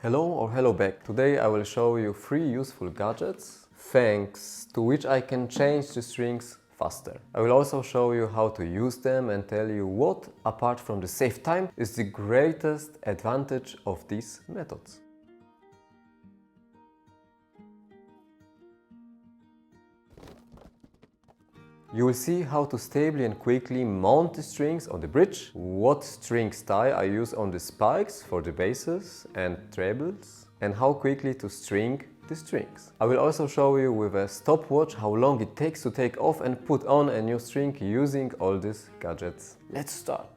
Hello or hello back. Today I will show you 3 useful gadgets thanks to which I can change the strings faster. I will also show you how to use them and tell you what, apart from the save time, is the greatest advantage of these methods. You will see how to stably and quickly mount the strings on the bridge, what string style I use on the spikes for the basses and trebles, and how quickly to string the strings. I will also show you with a stopwatch how long it takes to take off and put on a new string using all these gadgets. Let's start!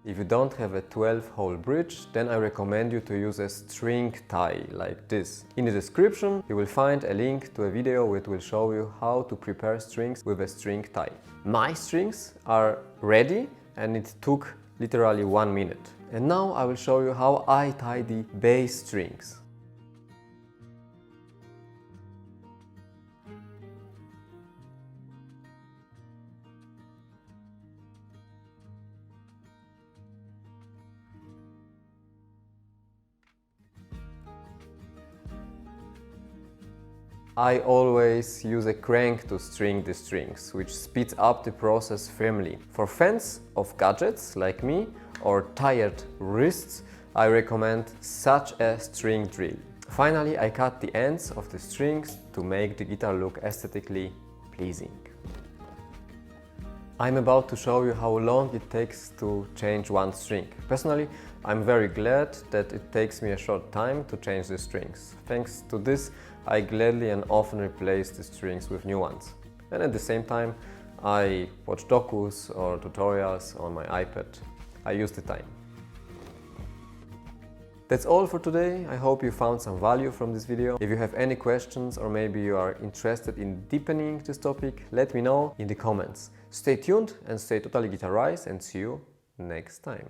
If you don't have a 12-hole bridge, then I recommend you to use a string tie like this. In the description you will find a link to a video which will show you how to prepare strings with a string tie. My strings are ready and it took literally 1 minute. And now I will show you how I tie the bass strings. I always use a crank to string the strings, which speeds up the process firmly. For fans of gadgets like me or tired wrists, I recommend such a string drill. Finally, I cut the ends of the strings to make the guitar look aesthetically pleasing. I'm about to show you how long it takes to change one string. Personally, I'm very glad that it takes me a short time to change the strings. Thanks to this, I gladly and often replace the strings with new ones. And at the same time, I watch docus or tutorials on my iPad. I use the time. That's all for today. I hope you found some value from this video. If you have any questions or maybe you are interested in deepening this topic, let me know in the comments. Stay tuned and stay totally guitarized and see you next time.